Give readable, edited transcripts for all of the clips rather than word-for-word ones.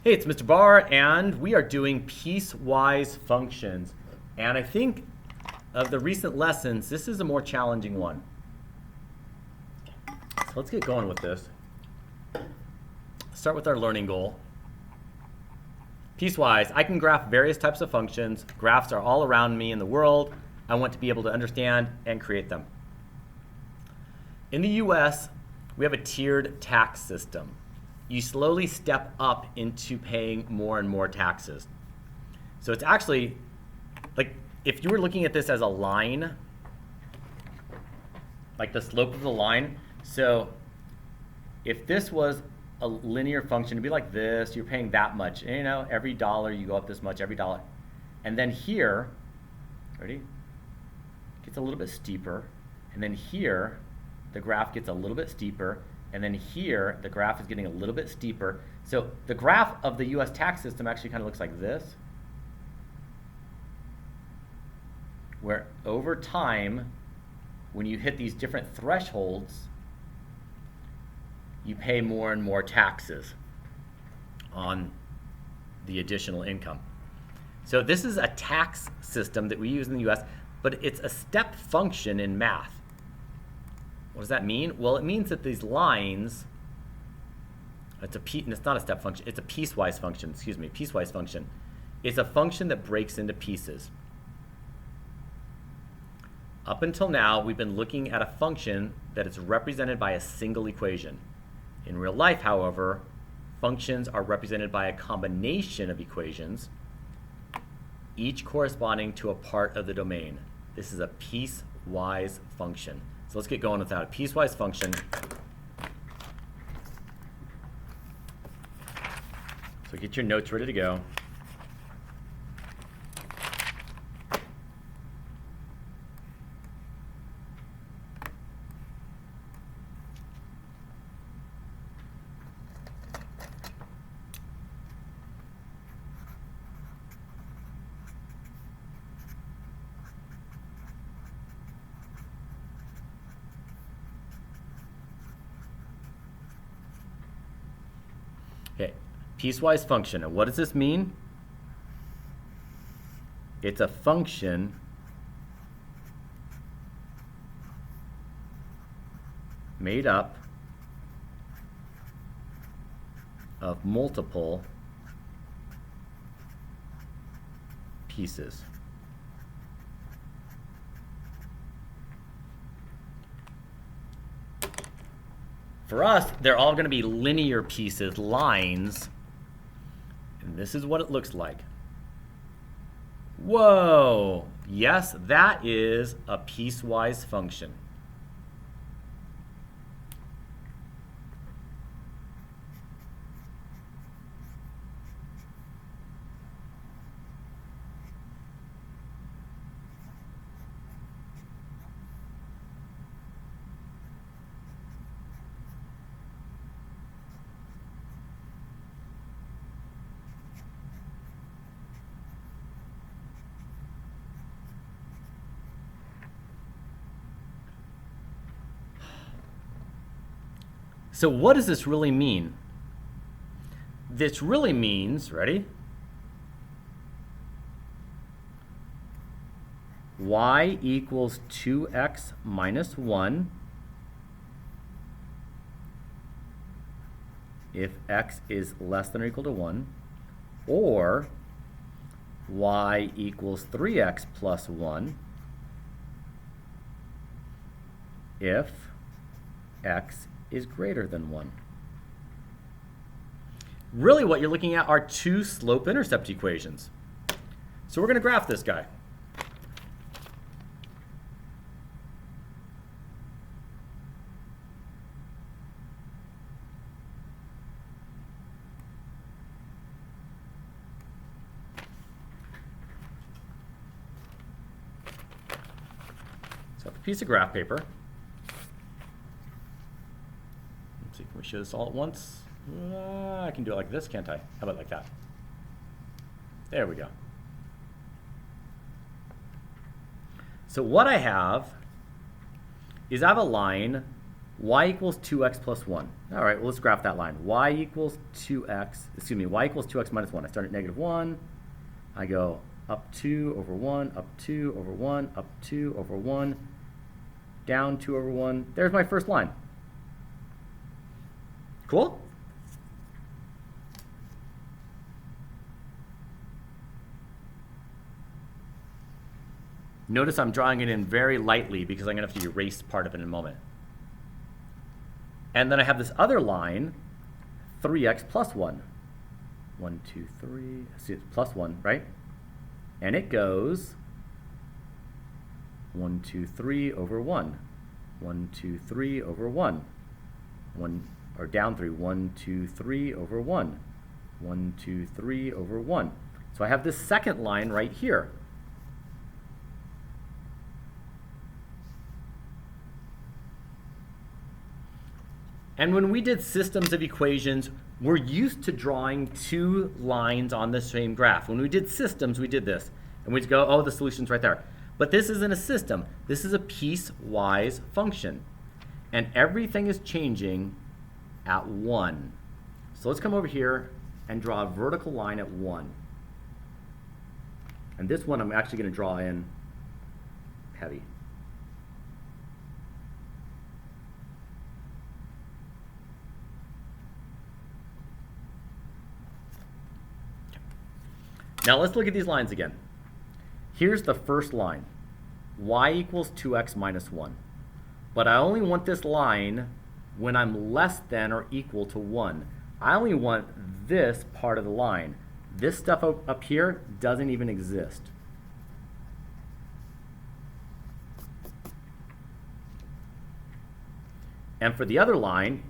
Hey, it's Mr. Barr, and we are doing piecewise functions. And I think of the recent lessons, this is a more challenging one. So let's get going with this. Start with our learning goal. Piecewise, I can graph various types of functions. Graphs are all around me in the world. I want to be able to understand and create them. In the US, we have a tiered tax system. You slowly step up into paying more and more taxes. So it's actually, like, if you were looking at this as a line, like the slope of the line, so if this was a linear function, it'd be like this, you're paying that much. And, you know, every dollar you go up this much, every dollar. And then here, ready? Gets a little bit steeper. And then here, the graph gets a little bit steeper. And then here, the graph is getting a little bit steeper. So the graph of the US tax system actually kind of looks like this, where over time, when you hit these different thresholds, you pay more and more taxes on the additional income. So this is a tax system that we use in the US, but it's a step function in math. What does that mean? Well, it means that these lines, it's not a step function, it's a piecewise function, piecewise function. It's a function that breaks into pieces. Up until now, we've been looking at a function that is represented by a single equation. In real life, however, functions are represented by a combination of equations, each corresponding to a part of the domain. This is a piecewise function. So let's get going with that. A piecewise function. So get your notes ready to go. Okay, piecewise function. And what does this mean? It's a function made up of multiple pieces. For us, they're all going to be linear pieces, lines, and this is what it looks like. Whoa! Yes, that is a piecewise function. So what does this really mean? This really means, ready? Y equals 2x minus 1 if x is less than or equal to 1, or y equals 3x plus 1 if x is greater than 1. Really what you're looking at are two slope-intercept equations. So we're going to graph this guy. So I have a piece of graph paper. Can we show this all at once? I can do it like this, can't I? How about like that? There we go. So what I have is I have a line y equals 2x plus 1. All right, well, let's graph that line. Y equals 2x minus 1. I start at negative 1. I go up 2 over 1, up 2 over 1, up 2 over 1, down 2 over 1. There's my first line. Cool? Notice I'm drawing it in very lightly because I'm going to have to erase part of it in a moment. And then I have this other line, 3x plus 1. 1, 2, 3. See, it's plus 1, right? And it goes 1, 2, 3 over 1. 1, 2, 3 over 1. 1, or down 3. 1, 2, 3 over 1. 1, 2, 3 over 1. So I have this second line right here. And when we did systems of equations, we're used to drawing two lines on the same graph. When we did systems, we did this. And we'd go, oh, the solution's right there. But this isn't a system. This is a piecewise function. And everything is changing at 1. So let's come over here and draw a vertical line at 1. And this one I'm actually going to draw in heavy. Now let's look at these lines again. Here's the first line, y equals 2x minus 1. But I only want this line when I'm less than or equal to 1. I only want this part of the line. This stuff up here doesn't even exist. And for the other line,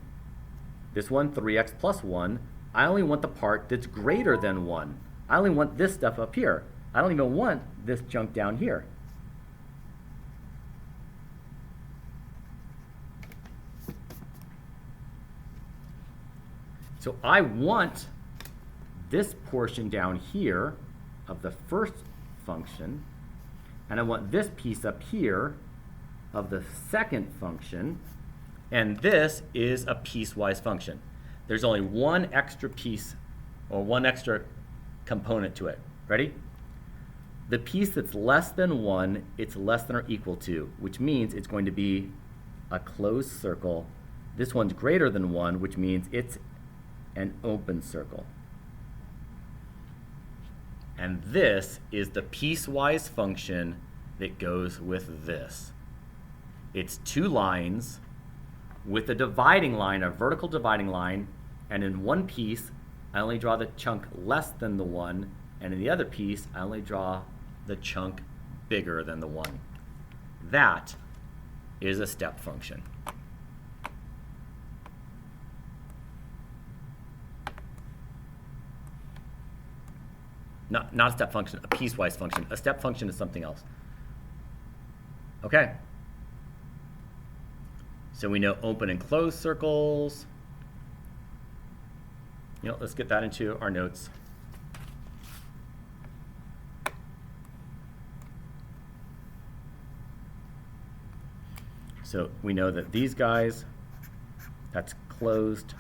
this one, 3x plus 1, I only want the part that's greater than 1. I only want this stuff up here. I don't even want this junk down here. So I want this portion down here of the first function, and I want this piece up here of the second function, and this is a piecewise function. There's only one extra piece, or one extra component to it. Ready? The piece that's less than 1, it's less than or equal to, which means it's going to be a closed circle. This one's greater than 1, which means it's an open circle. And this is the piecewise function that goes with this. It's two lines with a dividing line, a vertical dividing line, and in one piece I only draw the chunk less than the 1, and in the other piece I only draw the chunk bigger than the 1. That is a step function. Not a step function, a piecewise function. A step function is something else. Okay. So we know open and closed circles. Let's get that into our notes. So we know that these guys, that's closed.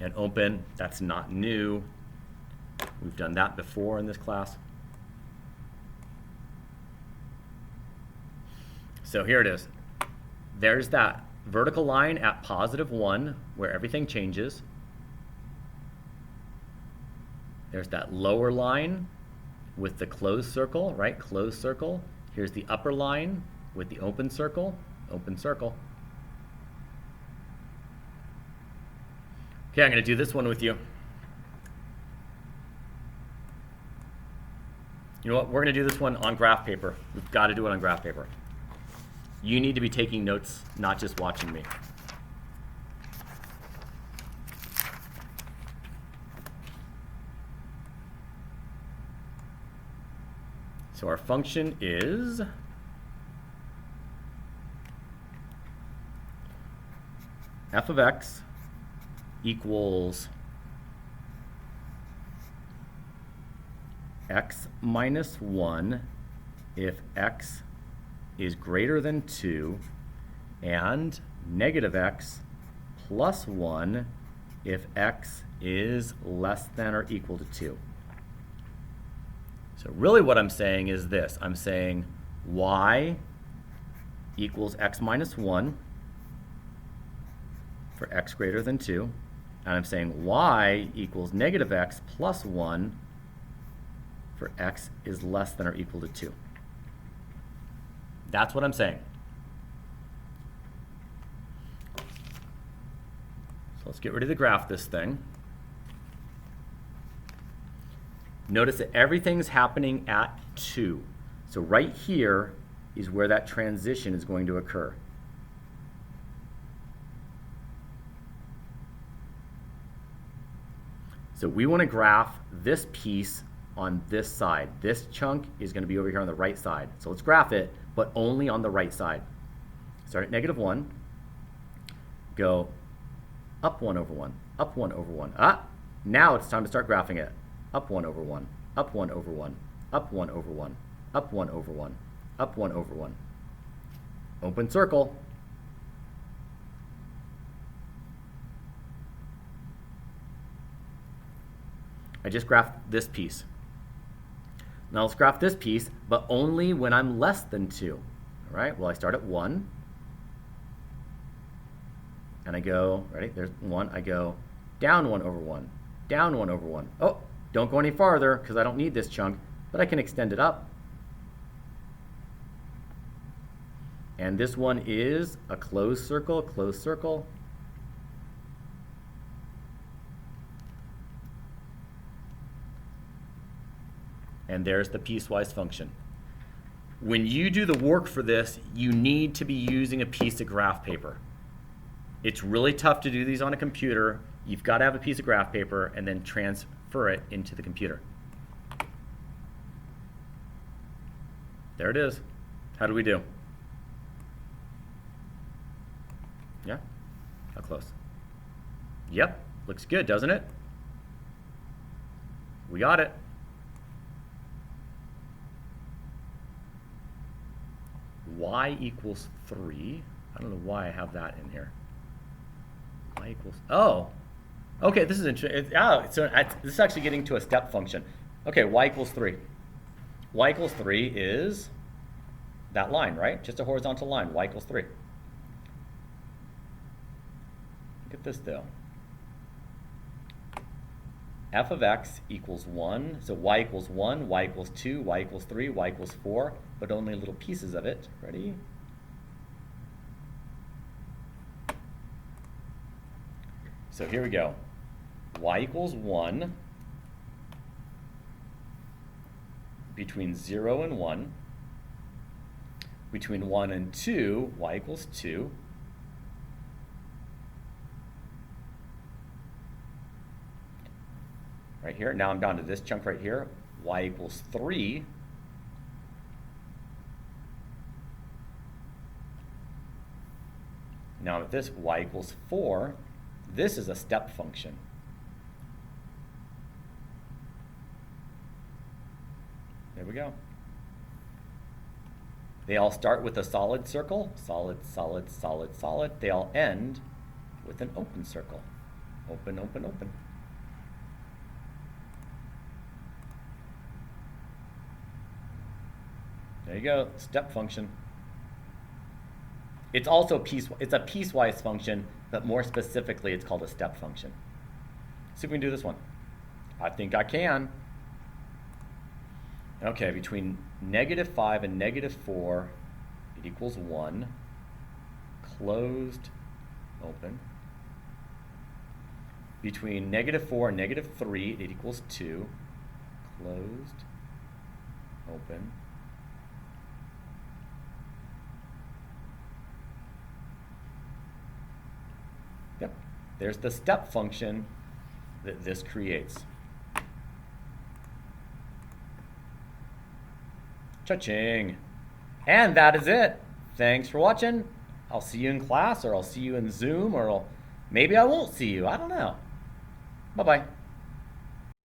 And open, that's not new. We've done that before in this class. So here it is. There's that vertical line at +1 where everything changes. There's that lower line with the closed circle, right? Closed circle. Here's the upper line with the open circle, open circle. Okay, I'm going to do this one with you. You know what? We're going to do this one on graph paper. We've got to do it on graph paper. You need to be taking notes, not just watching me. So our function is f of x equals x minus 1 if x is greater than 2, and negative x plus 1 if x is less than or equal to 2. So really what I'm saying is this. I'm saying y equals x minus 1 for x greater than 2. And I'm saying y equals negative x plus 1 for x is less than or equal to 2. That's what I'm saying. So let's get ready to graph this thing. Notice that everything's happening at 2. So right here is where that transition is going to occur. So we want to graph this piece on this side. This chunk is going to be over here on the right side. So let's graph it, but only on the right side. Start at negative 1. Go up 1 over 1, up 1 over 1. Now it's time to start graphing it. Up 1 over 1, up 1 over 1, up 1 over 1, up 1 over 1, up 1 over 1. Open circle. I just graphed this piece. Now let's graph this piece, but only when I'm less than 2. All right, well I start at 1. And I go, ready, there's 1, I go down 1 over 1, down 1 over 1. Oh, don't go any farther because I don't need this chunk, but I can extend it up. And this one is a closed circle, closed circle. And there's the piecewise function. When you do the work for this, you need to be using a piece of graph paper. It's really tough to do these on a computer. You've got to have a piece of graph paper and then transfer it into the computer. There it is. How do we do? Yeah? How close? Yep. Looks good, doesn't it? We got it. Y equals 3. I don't know why I have that in here. Y equals, oh, okay, this is interesting. So this is actually getting to a step function. Okay, y equals 3. Y equals 3 is that line, right? Just a horizontal line, y equals 3. Look at this though. F of x equals 1, so y equals 1, y equals 2, y equals 3, y equals 4, but only little pieces of it. Ready? So here we go. Y equals 1 between 0 and 1. Between 1 and 2, y equals 2. Right here. Now I'm down to this chunk right here. Y equals 3. Now at this, y equals 4. This is a step function. There we go. They all start with a solid circle. Solid, solid, solid, solid. They all end with an open circle. Open, open, open. There you go, step function. It's also it's a piecewise function, but more specifically, it's called a step function. See if we can do this one. I think I can. Okay, between -5 and -4, it equals 1. Closed, open. Between -4 and -3, it equals 2. Closed, open. Yep, there's the step function that this creates. Cha-ching. And that is it. Thanks for watching. I'll see you in class, or I'll see you in Zoom, or maybe I won't see you. I don't know. Bye-bye.